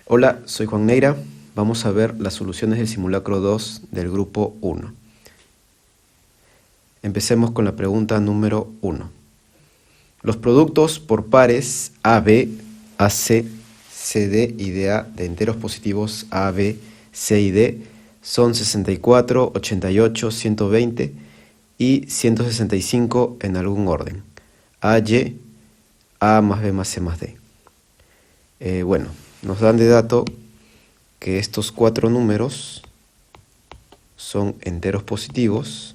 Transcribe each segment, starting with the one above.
Hola, soy Juan Neira. Vamos a ver las soluciones del simulacro 2 del grupo 1. Empecemos con la pregunta número 1. Los productos por pares AB, AC, CD y DA de enteros positivos A, B, C y D son 64, 88, 120 y 165 en algún orden. A, Y, A más B más C más D. Bueno, nos dan de dato que estos cuatro números son enteros positivos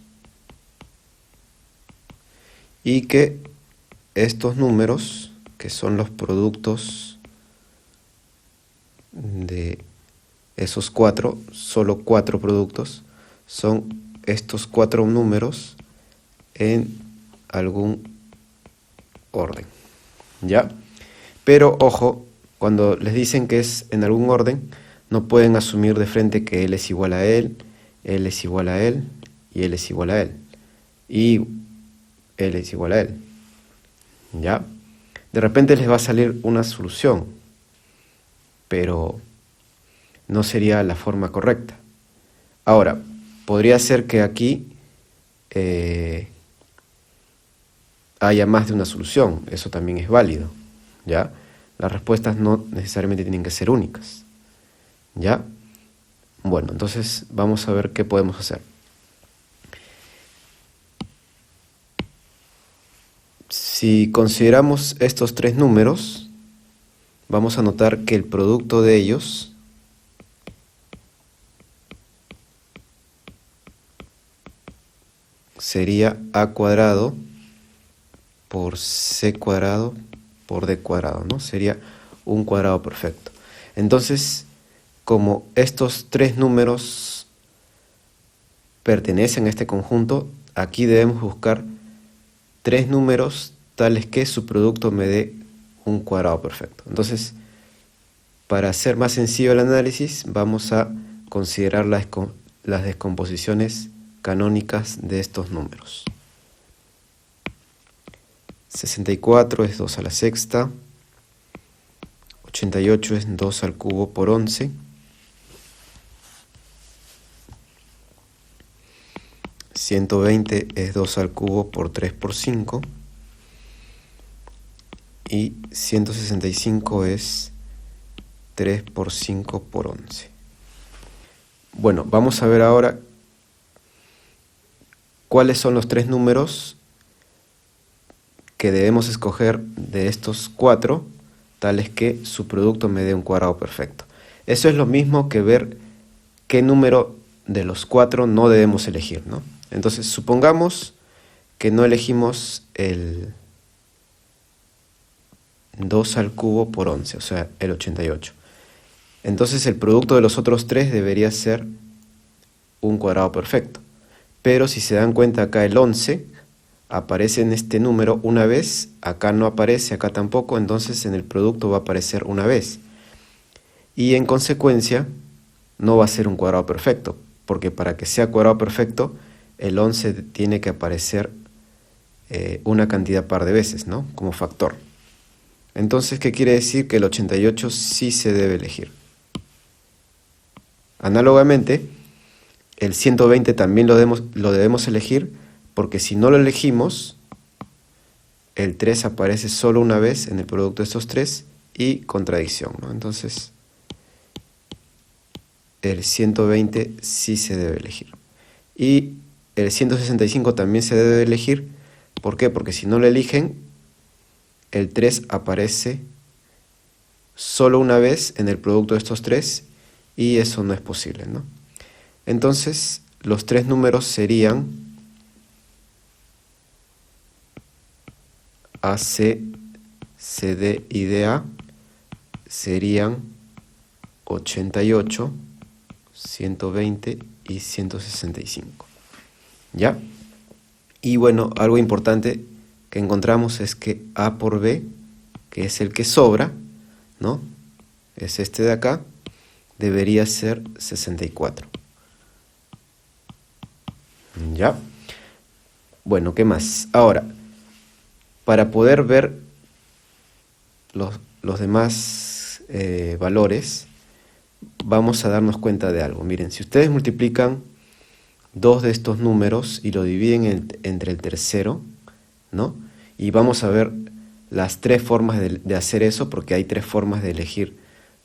y que estos números, que son los productos de esos cuatro, solo cuatro productos, son estos cuatro números en algún orden, ¿ya? Pero ojo, cuando les dicen que es en algún orden, no pueden asumir de frente que él es igual a él es igual a él y él es igual a él. Y él es igual a él, ¿ya? De repente les va a salir una solución, pero no sería la forma correcta. Ahora, podría ser que aquí haya más de una solución, eso también es válido, ¿ya? Las respuestas no necesariamente tienen que ser únicas, ¿ya? Bueno, entonces vamos a ver qué podemos hacer. Si consideramos estos tres números, vamos a notar que el producto de ellos sería a cuadrado por c cuadrado por d cuadrado, ¿no? Sería un cuadrado perfecto. Entonces, como estos tres números pertenecen a este conjunto, aquí debemos buscar tres números tales que su producto me dé un cuadrado perfecto. Entonces, para hacer más sencillo el análisis, vamos a considerar las descomposiciones canónicas de estos números. 64 es 2 a la sexta, 88 es 2 al cubo por 11, 120 es 2 al cubo por 3 por 5 y 165 es 3 por 5 por 11. Bueno, vamos a ver ahora cuáles son los tres números que debemos escoger de estos cuatro, tales que su producto me dé un cuadrado perfecto. Eso es lo mismo que ver qué número de los cuatro no debemos elegir, ¿no? Entonces, supongamos que no elegimos el 2 al cubo por 11, o sea, el 88. Entonces, el producto de los otros tres debería ser un cuadrado perfecto. Pero si se dan cuenta, acá el 11 aparece en este número una vez, acá no aparece, acá tampoco, entonces en el producto va a aparecer una vez. Y en consecuencia, no va a ser un cuadrado perfecto, porque para que sea cuadrado perfecto, el 11 tiene que aparecer una cantidad par de veces, ¿no? Como factor. Entonces, ¿qué quiere decir? Que el 88 sí se debe elegir. Análogamente, el 120 también lo debemos elegir, porque si no lo elegimos, el 3 aparece solo una vez en el producto de estos tres y contradicción, ¿no? Entonces, el 120 sí se debe elegir. Y el 165 también se debe elegir. ¿Por qué? Porque si no lo eligen, el 3 aparece solo una vez en el producto de estos tres y eso no es posible, ¿no? Entonces, los tres números serían AC, CD y DA serían 88, 120 y 165. ¿Ya? Y bueno, algo importante que encontramos es que A por B, que es el que sobra, ¿no? Es este de acá, debería ser 64. ¿Ya? Bueno, ¿qué más? Ahora, para poder ver los demás valores, vamos a darnos cuenta de algo. Miren, si ustedes multiplican dos de estos números y lo dividen entre el tercero, ¿no? Y vamos a ver las tres formas de hacer eso, porque hay tres formas de elegir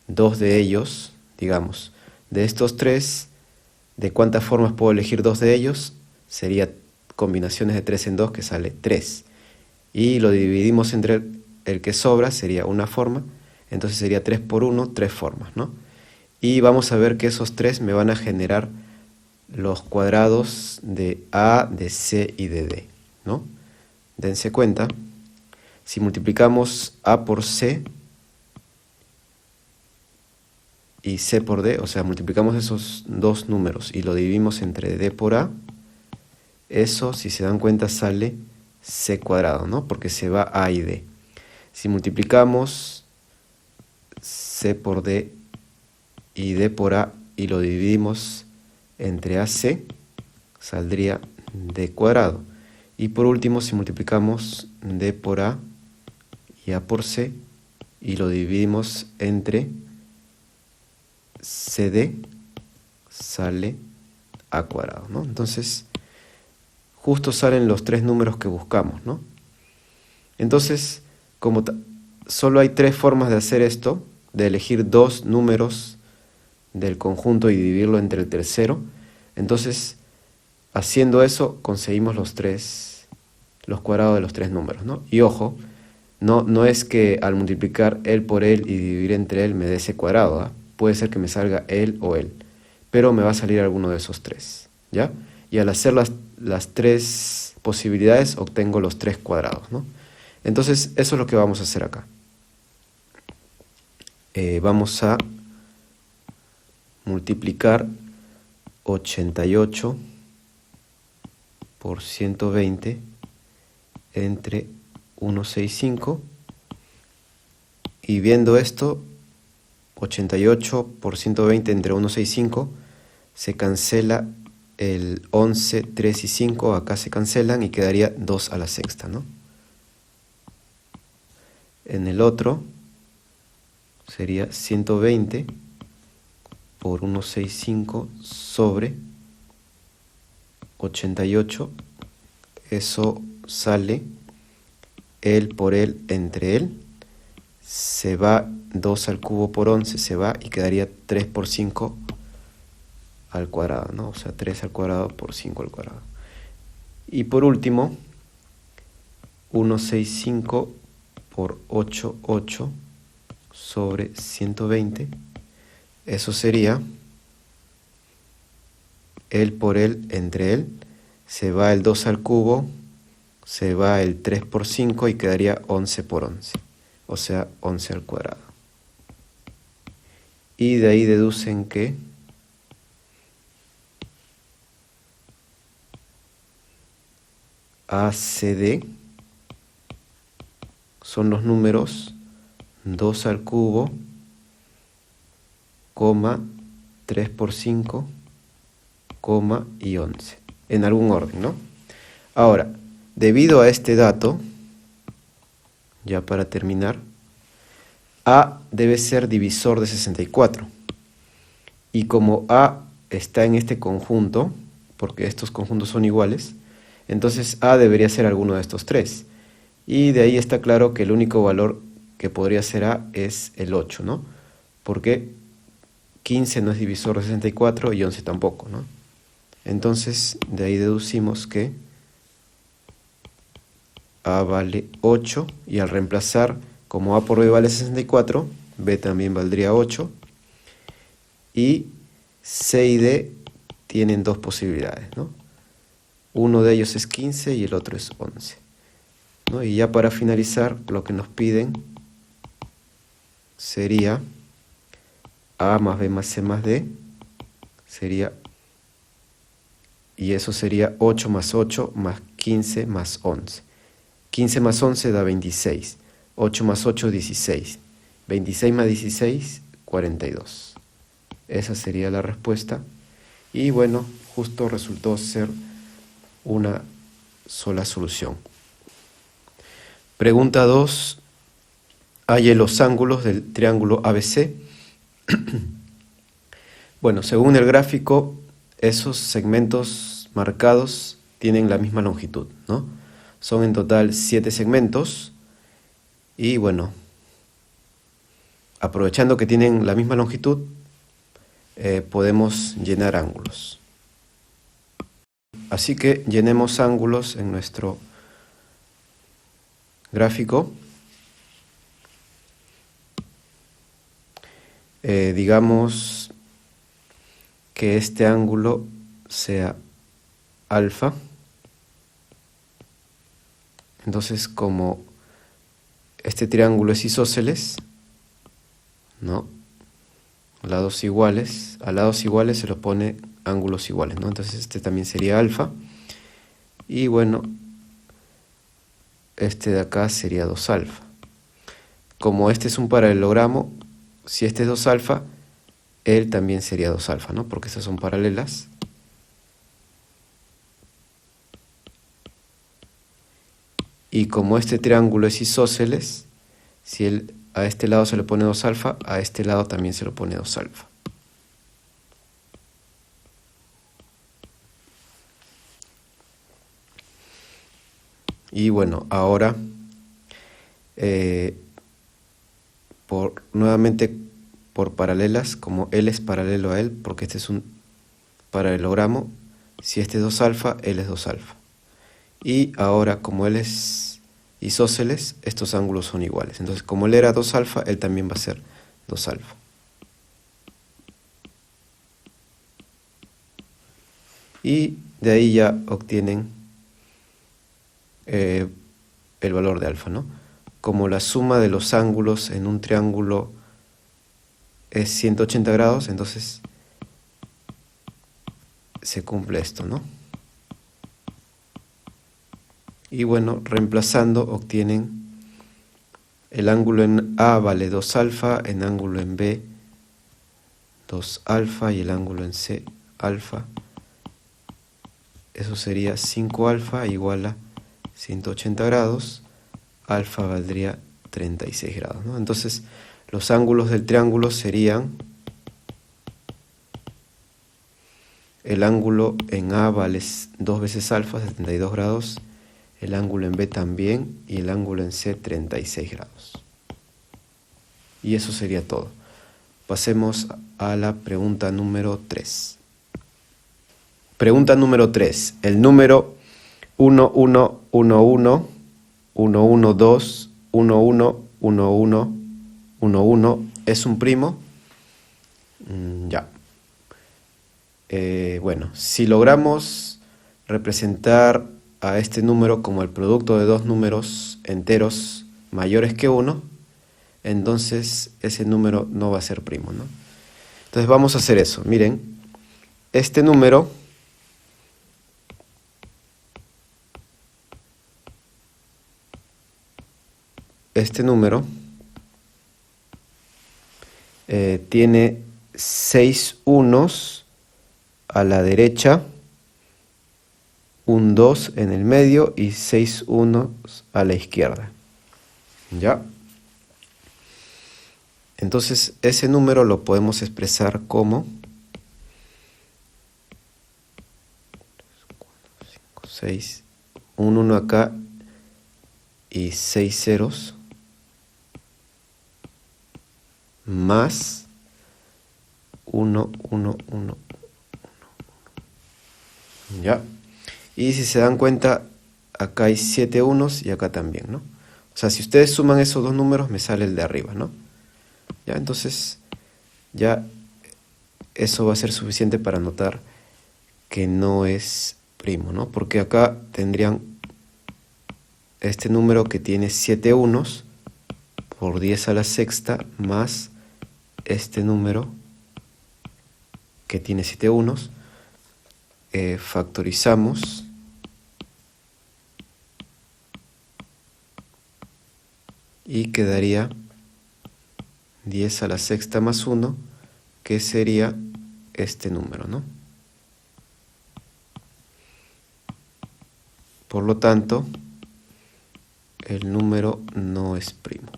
dos de ellos, digamos. De estos tres, ¿de cuántas formas puedo elegir dos de ellos? Sería combinaciones de 3 en 2, que sale 3. Y lo dividimos entre el que sobra, sería una forma. Entonces sería 3 por 1, tres formas, ¿no? Y vamos a ver que esos tres me van a generar los cuadrados de A, de C y de D, ¿no? Dense cuenta, si multiplicamos A por C y C por D, o sea, multiplicamos esos dos números y lo dividimos entre D por A, eso, si se dan cuenta, sale C cuadrado, ¿no? Porque se va A y D. Si multiplicamos C por D y D por A y lo dividimos entre AC, saldría D cuadrado. Y por último, si multiplicamos D por A y A por C y lo dividimos entre CD, sale A cuadrado, ¿no? Entonces, justo salen los tres números que buscamos, ¿no? Entonces, como solo hay tres formas de hacer esto, de elegir dos números del conjunto y dividirlo entre el tercero, entonces, haciendo eso, conseguimos los cuadrados de los tres números, ¿no? Y ojo, no es que al multiplicar él por él y dividir entre él me dé ese cuadrado, ¿ah? Puede ser que me salga él o él, pero me va a salir alguno de esos tres, ¿ya? Y al hacer las tres posibilidades obtengo los tres cuadrados, ¿no? Entonces, eso es lo que vamos a hacer acá. Vamos a multiplicar 88 por 120 entre 165, y viendo esto, 88 por 120 entre 165, se cancela el 11, 3 y 5, acá se cancelan y quedaría 2 a la sexta, ¿no? En el otro sería 120 por 165 sobre 88, eso sale él por él entre él, se va 2 al cubo por 11, se va y quedaría 3 por 5 al cuadrado, ¿no? O sea, 3 al cuadrado por 5 al cuadrado. Y por último, 165 por 88 sobre 120, eso sería él por él entre él, se va el 2 al cubo, se va el 3 por 5 y quedaría 11 por 11, o sea, 11 al cuadrado. Y de ahí deducen que ACD son los números 2 al cubo, coma, 3 por 5, coma y 11, en algún orden, ¿no? Ahora, debido a este dato, ya para terminar, A debe ser divisor de 64. Y como A está en este conjunto, porque estos conjuntos son iguales, entonces A debería ser alguno de estos tres. Y de ahí está claro que el único valor que podría ser A es el 8, ¿no? Porque 15 no es divisor de 64 y 11 tampoco, ¿no? Entonces, de ahí deducimos que A vale 8, y al reemplazar, como A por B vale 64, B también valdría 8, y C y D tienen dos posibilidades, ¿no? Uno de ellos es 15 y el otro es 11, ¿no? Y ya para finalizar, lo que nos piden sería A más B más C más D, sería, y eso sería 8 más 8 más 15 más 11. 15 más 11 da 26, 8 más 8, 16, 26 más 16, 42. Esa sería la respuesta. Y bueno, justo resultó ser una sola solución. Pregunta 2. Halle los ángulos del triángulo ABC. Bueno, según el gráfico, esos segmentos marcados tienen la misma longitud, ¿no? Son en total 7 segmentos y bueno, aprovechando que tienen la misma longitud, podemos llenar ángulos. Así que llenemos ángulos en nuestro gráfico. Digamos que este ángulo sea alfa. Entonces, como este triángulo es isósceles, ¿no? A lados iguales se lo pone ángulos iguales, ¿no? Entonces este también sería alfa. Y bueno, este de acá sería 2 alfa. Como este es un paralelogramo, si este es 2 alfa, él también sería 2 alfa, ¿no? Porque estas son paralelas. Y como este triángulo es isósceles, si él a este lado se le pone 2 alfa, a este lado también se lo pone 2 alfa. Y bueno, ahora, nuevamente por paralelas, como él es paralelo a él, porque este es un paralelogramo, si este es 2 alfa, él es 2 alfa. Y ahora, como él es isósceles, estos ángulos son iguales. Entonces, como él era 2 alfa, él también va a ser 2 alfa. Y de ahí ya obtienen el valor de alfa, ¿no? Como la suma de los ángulos en un triángulo es 180 grados, entonces se cumple esto, ¿no? Y bueno, reemplazando obtienen el ángulo en A vale 2 alfa, el ángulo en B 2 alfa y el ángulo en C alfa. Eso sería 5 alfa igual a 180 grados, alfa valdría 36 grados, ¿no? Entonces los ángulos del triángulo serían, el ángulo en A vale 2 veces alfa, 72 grados, el ángulo en B también y el ángulo en C 36 grados. Y eso sería todo. Pasemos a la pregunta número 3. Pregunta número 3. El número 1111, 112, 1111, 11 es un primo. Ya. Bueno, si logramos representar a este número como el producto de dos números enteros mayores que 1, entonces ese número no va a ser primo, ¿no? Entonces vamos a hacer eso. Miren, este número tiene 6 unos a la derecha, un 2 en el medio y 6 unos a la izquierda. ¿Ya? Entonces ese número lo podemos expresar como 6, un 1 acá y 6 ceros más 1, 1, 1, 1. ¿Ya? Y si se dan cuenta, acá hay 7 unos y acá también, ¿no? O sea, si ustedes suman esos dos números, me sale el de arriba, ¿no? Ya, entonces, ya eso va a ser suficiente para notar que no es primo, ¿no? Porque acá tendrían este número que tiene 7 unos por 10 a la sexta más este número que tiene 7 unos. Factorizamos y quedaría 10 a la sexta más 1, que sería este número, ¿no? Por lo tanto, el número no es primo.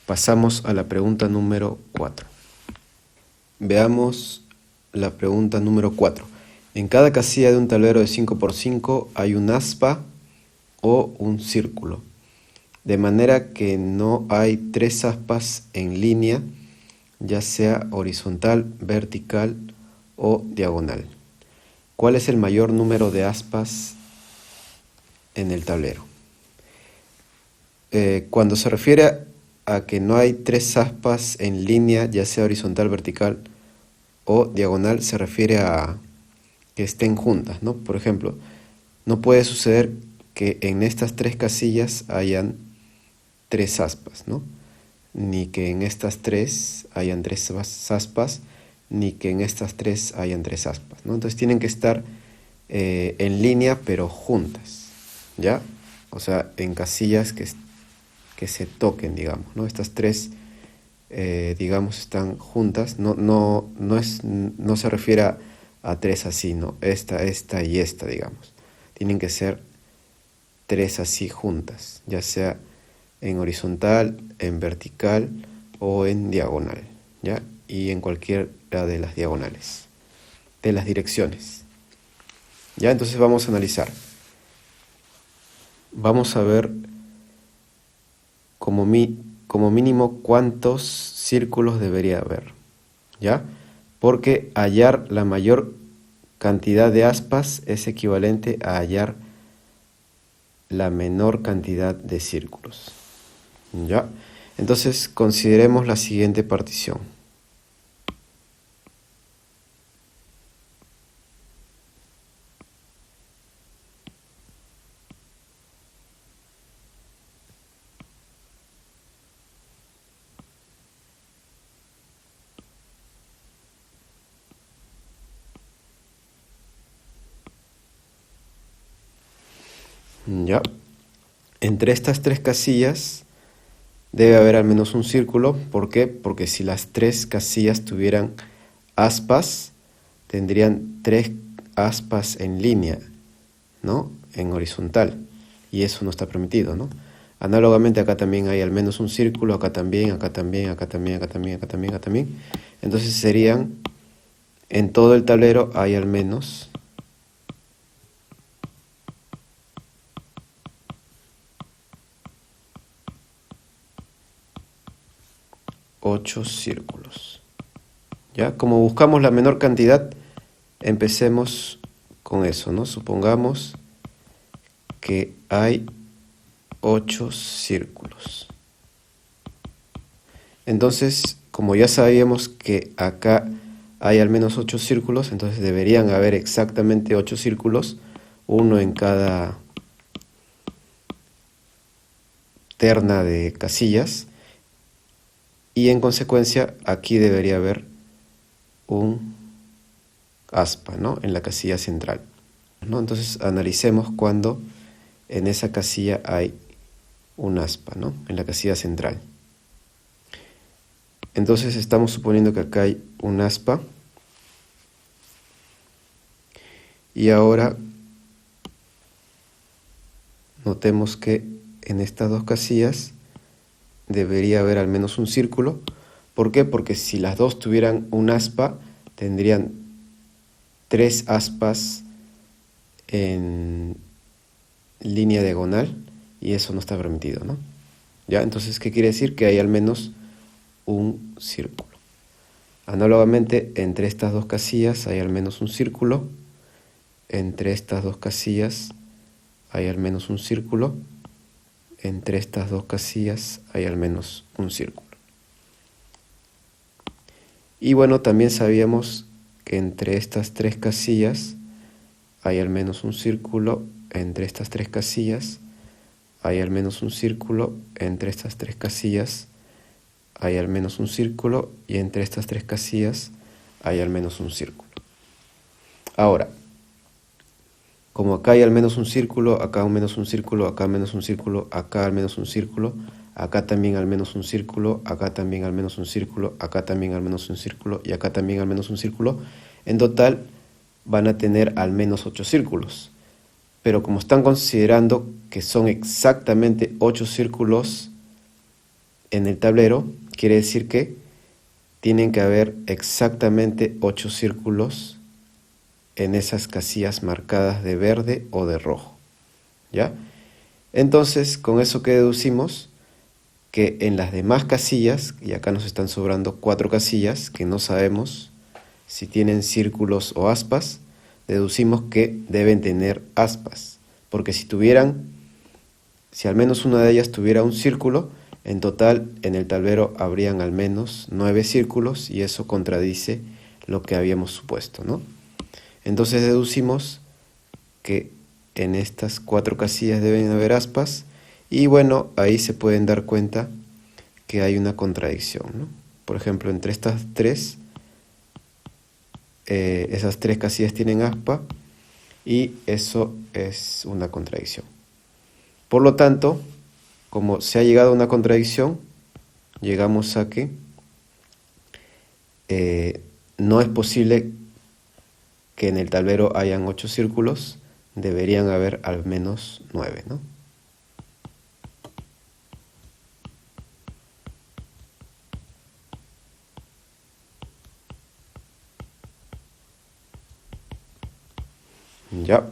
Pasamos a la pregunta número 4. Veamos la pregunta número 4. En cada casilla de un tablero de 5×5 hay un aspa o un círculo, de manera que no hay 3 aspas en línea, ya sea horizontal, vertical o diagonal. ¿Cuál es el mayor número de aspas en el tablero? Cuando se refiere a que no hay 3 aspas en línea, ya sea horizontal, vertical o diagonal, se refiere a que estén juntas, ¿no? Por ejemplo, no puede suceder que en estas 3 casillas hayan 3 aspas, ¿no? Ni que en estas 3 hayan 3 aspas, ni que en estas 3 hayan 3 aspas, ¿no? Entonces tienen que estar en línea, pero juntas, ¿ya? O sea, en casillas que se toquen, digamos, ¿no? Estas 3, digamos, están juntas, no se refiere a 3 así, ¿no? Esta y esta, digamos. Tienen que ser 3 así juntas, ya sea en horizontal, en vertical o en diagonal, ¿ya? Y en cualquiera de las diagonales, de las direcciones. ¿Ya? Entonces vamos a analizar. Vamos a ver como mínimo cuántos círculos debería haber, ¿ya? Porque hallar la mayor cantidad de aspas es equivalente a hallar la menor cantidad de círculos, ¿ya? Entonces consideremos la siguiente partición. ¿Ya? Entre estas 3 casillas debe haber al menos un círculo. ¿Por qué? Porque si las 3 casillas tuvieran aspas, tendrían 3 aspas en línea, ¿no? En horizontal. Y eso no está permitido, ¿no? Análogamente acá también hay al menos un círculo, acá también, acá también, acá también, acá también, acá también, acá también. Entonces serían, en todo el tablero hay al menos 8 círculos. ¿Ya? Como buscamos la menor cantidad, empecemos con eso, ¿no? Supongamos que hay 8 círculos. Entonces, como ya sabíamos que acá hay al menos 8 círculos, entonces deberían haber exactamente 8 círculos, uno en cada terna de casillas, y en consecuencia aquí debería haber un aspa, ¿no? En la casilla central, ¿no? Entonces analicemos cuando en esa casilla hay un aspa, ¿no? En la casilla central. Entonces estamos suponiendo que acá hay un aspa. Y ahora notemos que en estas 2 casillas debería haber al menos un círculo. ¿Por qué? Porque si las 2 tuvieran un aspa, tendrían 3 aspas en línea diagonal y eso no está permitido, ¿no? ¿Ya? Entonces, ¿qué quiere decir? Que hay al menos un círculo. Análogamente, entre estas 2 casillas hay al menos un círculo. Entre estas 2 casillas hay al menos un círculo. Entre estas 2 casillas hay al menos un círculo. Y bueno, también sabíamos que entre estas 3 casillas hay al menos un círculo. Entre estas 3 casillas hay al menos un círculo. Entre estas 3 casillas hay al menos un círculo. Y entre estas 3 casillas hay al menos un círculo. Ahora, como acá hay al menos un círculo, acá al menos un círculo, acá al menos un círculo, acá al menos un círculo, acá también al menos un círculo, acá también al menos un círculo, acá también al menos un círculo y acá también al menos un círculo, en total van a tener al menos 8 círculos. Pero como están considerando que son exactamente 8 círculos en el tablero, quiere decir que tienen que haber exactamente 8 círculos en esas casillas marcadas de verde o de rojo, ¿ya? Entonces, con eso que deducimos que en las demás casillas, y acá nos están sobrando 4 casillas que no sabemos si tienen círculos o aspas, deducimos que deben tener aspas, porque si al menos una de ellas tuviera un círculo, en total en el tablero habrían al menos 9 círculos y eso contradice lo que habíamos supuesto, ¿no? Entonces deducimos que en estas 4 casillas deben haber aspas y bueno, ahí se pueden dar cuenta que hay una contradicción, ¿no? Por ejemplo, entre estas tres, esas 3 casillas tienen aspa y eso es una contradicción. Por lo tanto, como se ha llegado a una contradicción, llegamos a que no es posible que en el tablero hayan 8 círculos, deberían haber al menos 9, ¿no? Ya.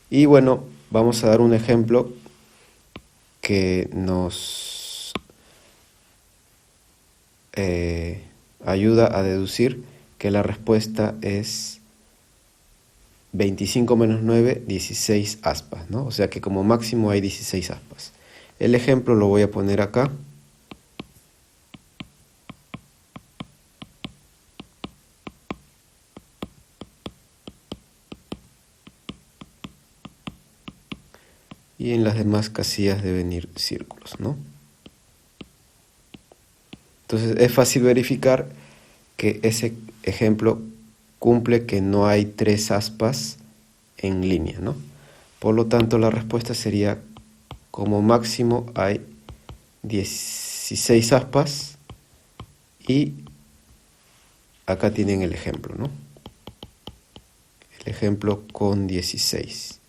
Y bueno, vamos a dar un ejemplo que nos ayuda a deducir que la respuesta es 25 menos 9, 16 aspas, ¿no? O sea que como máximo hay 16 aspas. El ejemplo lo voy a poner acá. Y en las demás casillas deben ir círculos, ¿no? Entonces es fácil verificar que ese ejemplo cumple que no hay 3 aspas en línea, ¿no? Por lo tanto, la respuesta sería como máximo hay 16 aspas y acá tienen el ejemplo, ¿no? El ejemplo con 16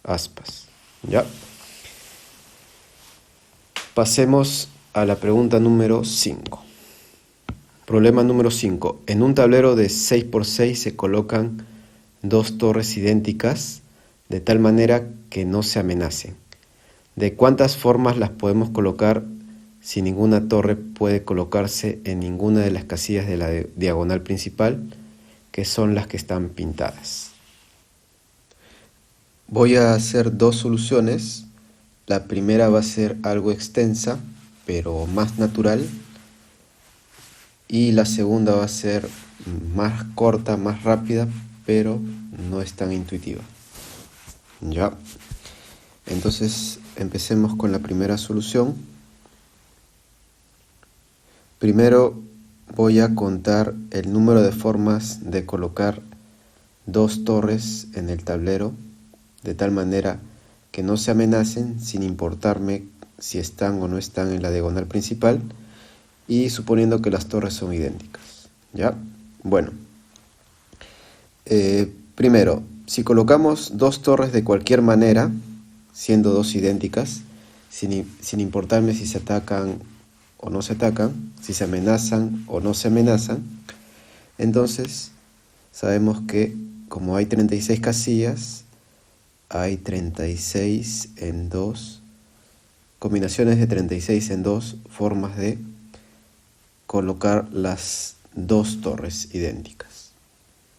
aspas, ¿ya? Pasemos a la pregunta número 5. Problema número 5. En un tablero de 6×6 se colocan 2 torres idénticas de tal manera que no se amenacen. ¿De cuántas formas las podemos colocar si ninguna torre puede colocarse en ninguna de las casillas de la diagonal principal, que son las que están pintadas? Voy a hacer 2 soluciones. La primera va a ser algo extensa, pero más natural. Y la segunda va a ser más corta, más rápida, pero no es tan intuitiva. Ya. Entonces, empecemos con la primera solución. Primero voy a contar el número de formas de colocar 2 torres en el tablero, de tal manera que no se amenacen sin importarme si están o no están en la diagonal principal y suponiendo que las torres son idénticas, ¿ya? Bueno, primero, si colocamos 2 torres de cualquier manera, siendo 2 idénticas, sin importarme si se atacan o no se atacan, si se amenazan o no se amenazan, entonces sabemos que como hay 36 casillas, hay 36 en 2, combinaciones de 36 en 2 formas de colocar las 2 torres idénticas,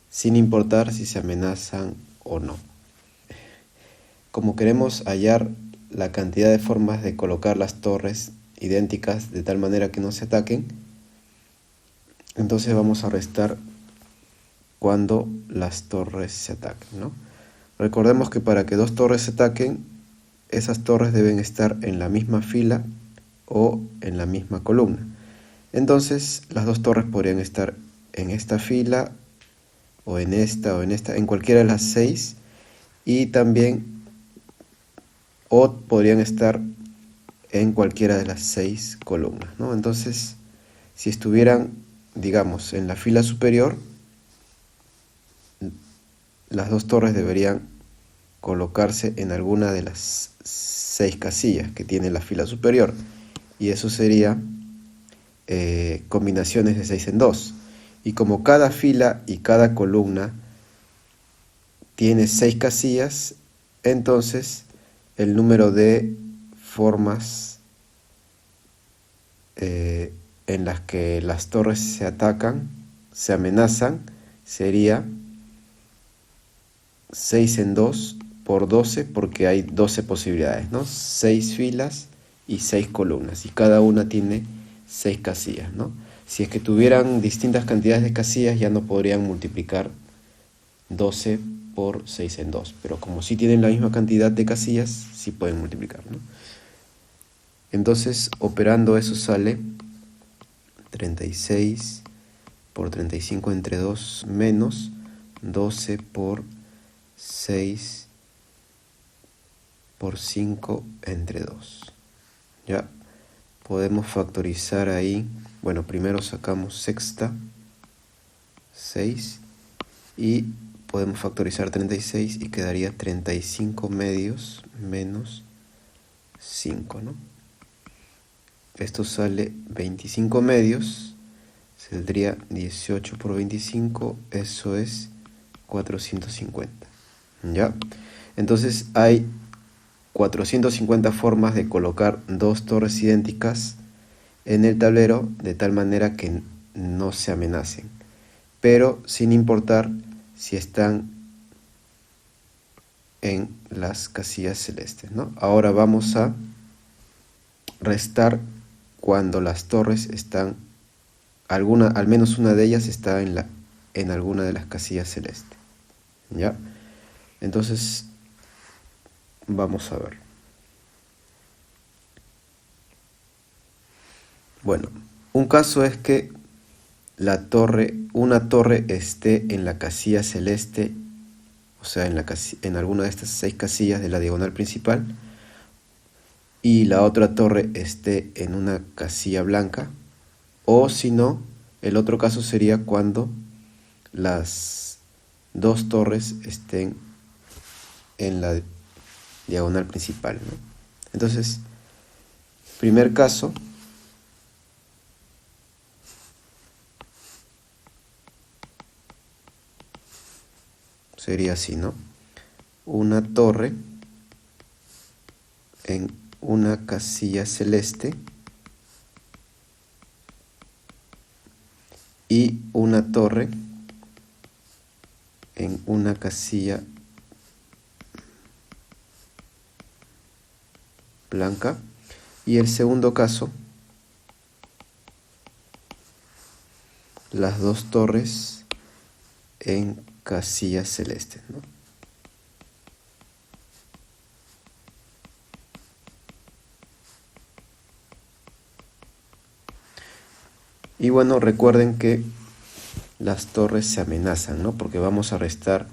sin importar si se amenazan o no. Como queremos hallar la cantidad de formas de colocar las torres idénticas de tal manera que no se ataquen, entonces vamos a restar cuando las torres se ataquen, ¿no? Recordemos que para que 2 torres se ataquen, esas torres deben estar en la misma fila o en la misma columna. Entonces, las 2 torres podrían estar en esta fila o en esta, en cualquiera de las 6, y también podrían estar en cualquiera de las 6 columnas, ¿no? Entonces, si estuvieran, digamos, en la fila superior, las 2 torres deberían colocarse en alguna de las 6 casillas que tiene la fila superior, y eso sería combinaciones de 6 en 2. Y como cada fila y cada columna tiene 6 casillas, entonces el número de formas en las que las torres se atacan, se amenazan, sería 6 en 2 por 12, porque hay 12 posibilidades, ¿no? 6 filas y 6 columnas, y cada una tiene 6 casillas, ¿no? Si es que tuvieran distintas cantidades de casillas, ya no podrían multiplicar 12 por 6 en 2, pero como sí tienen la misma cantidad de casillas, sí pueden multiplicar, ¿no? Entonces, operando eso sale 36 por 35 entre 2 menos 12 por 6 por 5 entre 2. Ya podemos factorizar ahí. Bueno, primero sacamos sexta, 6, y podemos factorizar 36 y quedaría 35 medios menos 5, ¿no? Esto sale 25 medios, saldría 18 por 25, eso es 450. ¿Ya? Entonces hay 450 formas de colocar dos torres idénticas en el tablero de tal manera que no se amenacen, pero sin importar si están en las casillas celestes, ¿no? Ahora vamos a restar cuando las torres están, al menos una de ellas está en alguna de las casillas celestes. ¿Ya? Entonces vamos a ver. Bueno, un caso es que una torre esté en la casilla celeste, o sea, en alguna de estas 6 casillas de la diagonal principal, y la otra torre esté en una casilla blanca, o si no, el otro caso sería cuando las dos torres estén en la diagonal principal, ¿no? Entonces, primer caso, sería así, ¿no? Una torre en una casilla celeste y una torre en una casilla blanca. Y el segundo caso, las dos torres en casillas celestes, ¿no? Y bueno, recuerden que las torres se amenazan, ¿no? Porque vamos a restar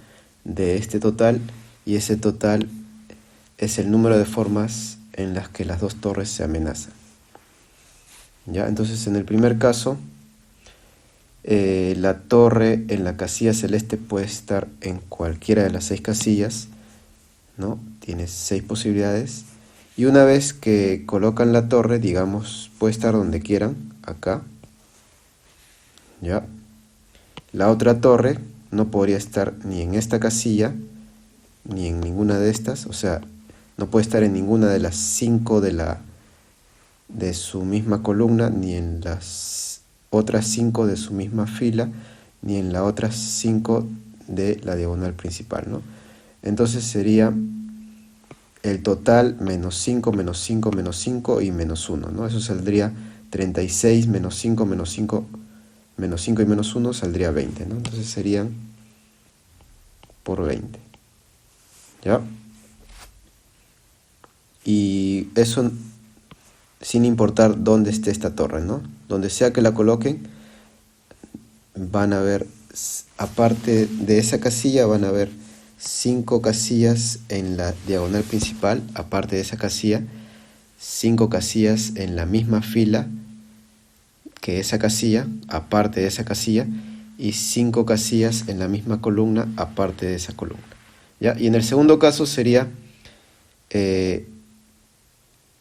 de este total, y ese total es el número de formas en las que las dos torres se amenazan. ¿Ya? Entonces, en el primer caso, la torre en la casilla celeste puede estar en cualquiera de las 6 casillas, ¿no? Tiene 6 posibilidades. Y una vez que colocan la torre, digamos, puede estar donde quieran, acá. ¿Ya? La otra torre no podría estar ni en esta casilla, ni en ninguna de estas, o sea, no puede estar en ninguna de las 5 de su misma columna, ni en las otras 5 de su misma fila, ni en las otras 5 de la diagonal principal, ¿no? Entonces sería el total menos 5, menos 5, menos 5 y menos 1, ¿no? Eso saldría 36 menos 5, menos 5, menos 5 y menos 1 saldría 20, ¿no? Entonces serían por 20. ¿Ya? Y eso sin importar dónde esté esta torre, ¿no? Donde sea que la coloquen, van a ver, aparte de esa casilla, van a ver 5 casillas en la diagonal principal, aparte de esa casilla, 5 casillas en la misma fila que esa casilla, aparte de esa casilla, y 5 casillas en la misma columna, aparte de esa columna. ¿ya? Y en el segundo caso sería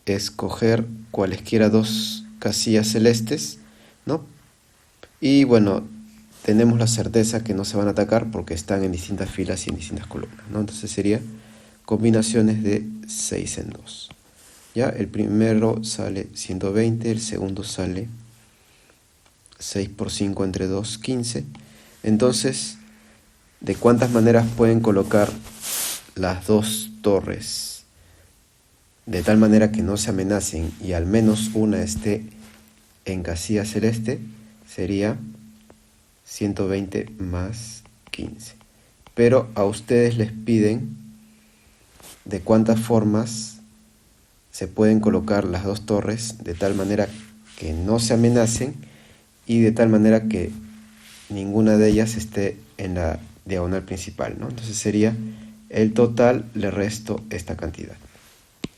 escoger cualesquiera dos casillas celestes, ¿no? Y bueno, tenemos la certeza que no se van a atacar porque están en distintas filas y en distintas columnas, ¿no? Entonces sería combinaciones de 6 en 2. ¿Ya? El primero sale 120, el segundo sale 6 por 5 entre 2, 15. Entonces, ¿de cuántas maneras pueden colocar las dos torres de tal manera que no se amenacen y al menos una esté en casilla celeste? Sería 120 más 15. Pero a ustedes les piden de cuántas formas se pueden colocar las dos torres de tal manera que no se amenacen y de tal manera que ninguna de ellas esté en la diagonal principal, ¿no? Entonces sería el total, le resto esta cantidad,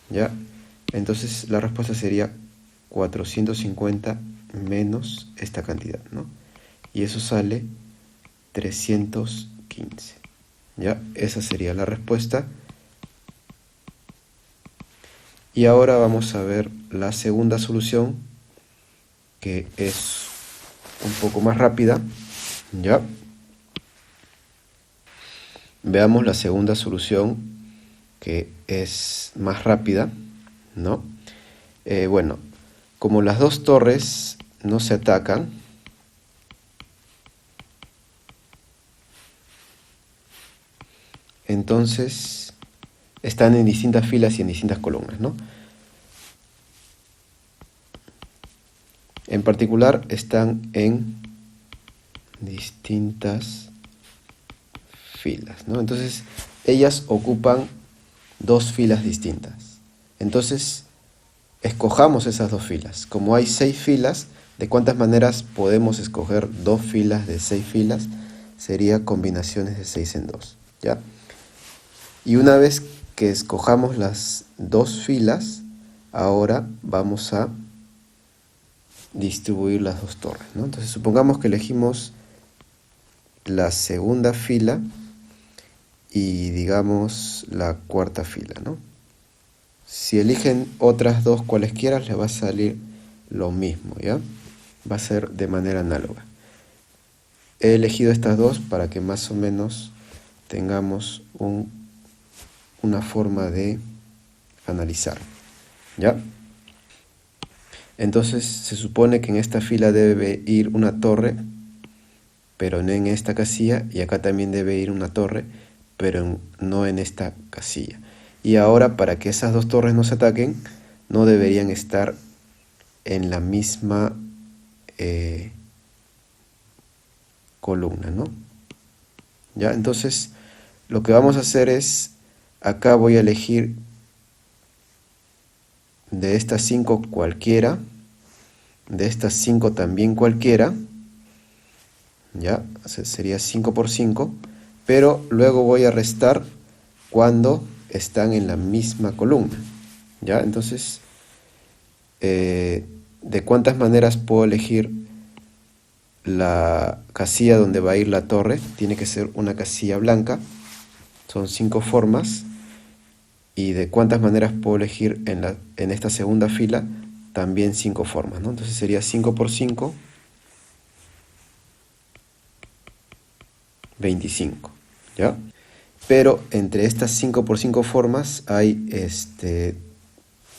¿ya? Entonces la respuesta sería 450 menos esta cantidad, ¿no? Y eso sale 315, ¿ya? Esa sería la respuesta. Y ahora vamos a ver la segunda solución, que es un poco más rápida, ¿ya? Veamos la segunda solución, que es más rápida, ¿no? Bueno, como las dos torres no se atacan, entonces están en distintas filas y en distintas columnas, ¿no? En particular están en distintas filas, ¿no? Entonces ellas ocupan dos filas distintas. Entonces escojamos esas dos filas. Como hay 6 filas, ¿de cuántas maneras podemos escoger dos filas de 6 filas? Sería combinaciones de 6 en 2, ¿ya? Y una vez que escojamos las dos filas, ahora vamos a distribuir las dos torres, ¿no? Entonces supongamos que elegimos la segunda fila y digamos la cuarta fila, ¿no? Si eligen otras dos cualesquiera, les va a salir lo mismo, ¿ya? Va a ser de manera análoga. He elegido estas dos para que más o menos tengamos una forma de analizar, ¿ya? Entonces se supone que en esta fila debe ir una torre, pero no en esta casilla, y acá también debe ir una torre, pero no en esta casilla. Y ahora, para que esas dos torres no se ataquen, no deberían estar en la misma columna, ¿no? ¿Ya? Entonces, lo que vamos a hacer es, acá voy a elegir de estas 5 cualquiera, de estas 5 también cualquiera, ¿ya? Sería 5 por 5, pero luego voy a restar cuando están en la misma columna, ¿ya? Entonces, ¿de cuántas maneras puedo elegir la casilla donde va a ir la torre? Tiene que ser una casilla blanca, son 5 formas. ¿Y de cuántas maneras puedo elegir en esta segunda fila? También 5 formas, ¿no? Entonces sería 5 por 5, 25, ¿ya? Pero entre estas 5 por 5 formas hay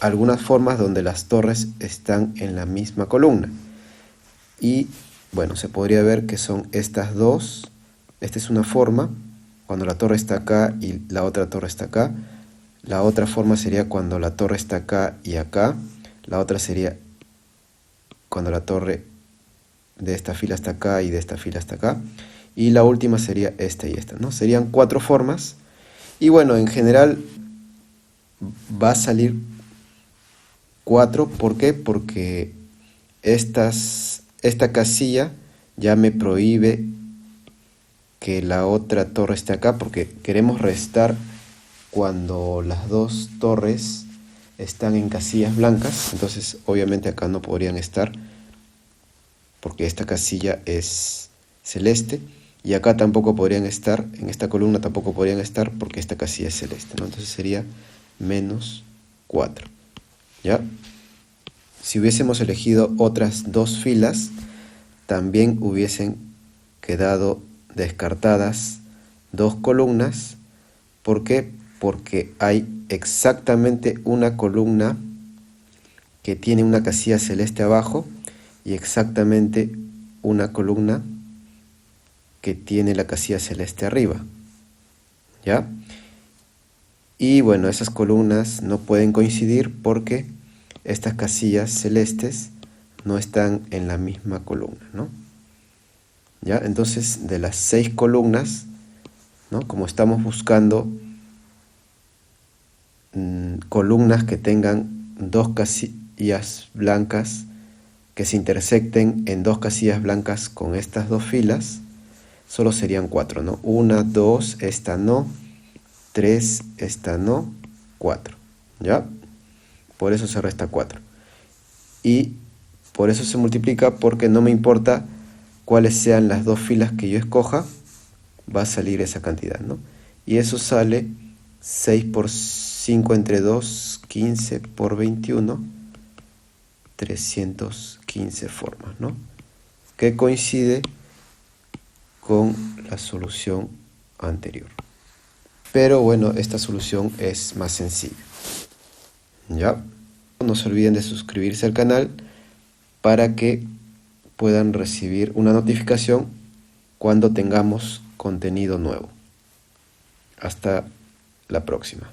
algunas formas donde las torres están en la misma columna. Y bueno, se podría ver que son estas dos. Esta es una forma, cuando la torre está acá y la otra torre está acá. La otra forma sería cuando la torre está acá y acá. La otra sería cuando la torre de esta fila está acá y de esta fila está acá. Y la última sería esta y esta, ¿no? Serían 4 formas. Y bueno, en general va a salir 4. ¿Por qué? Porque esta casilla ya me prohíbe que la otra torre esté acá, porque queremos restar cuando las dos torres están en casillas blancas. Entonces obviamente acá no podrían estar porque esta casilla es celeste. Y acá tampoco podrían estar, en esta columna tampoco podrían estar porque esta casilla es celeste, ¿no? Entonces sería menos 4. ¿Ya? Si hubiésemos elegido otras dos filas, también hubiesen quedado descartadas dos columnas. ¿Por qué? Porque hay exactamente una columna que tiene una casilla celeste abajo y exactamente una columna que tiene la casilla celeste arriba. ¿Ya? Y bueno, esas columnas no pueden coincidir porque estas casillas celestes no están en la misma columna, ¿no? ¿Ya? Entonces, de las 6 columnas, ¿no? Como estamos buscando columnas que tengan dos casillas blancas que se intersecten en dos casillas blancas con estas dos filas, solo serían 4, ¿no? 1, 2, esta no, 3, esta no, 4, ¿ya? Por eso se resta 4. Y por eso se multiplica, porque no me importa cuáles sean las dos filas que yo escoja, va a salir esa cantidad, ¿no? Y eso sale 6 por 5 entre 2, 15 por 21, 315 formas, ¿no? Que coincide con la solución anterior. Pero bueno, esta solución es más sencilla. ¿Ya? No se olviden de suscribirse al canal para que puedan recibir una notificación cuando tengamos contenido nuevo. Hasta la próxima.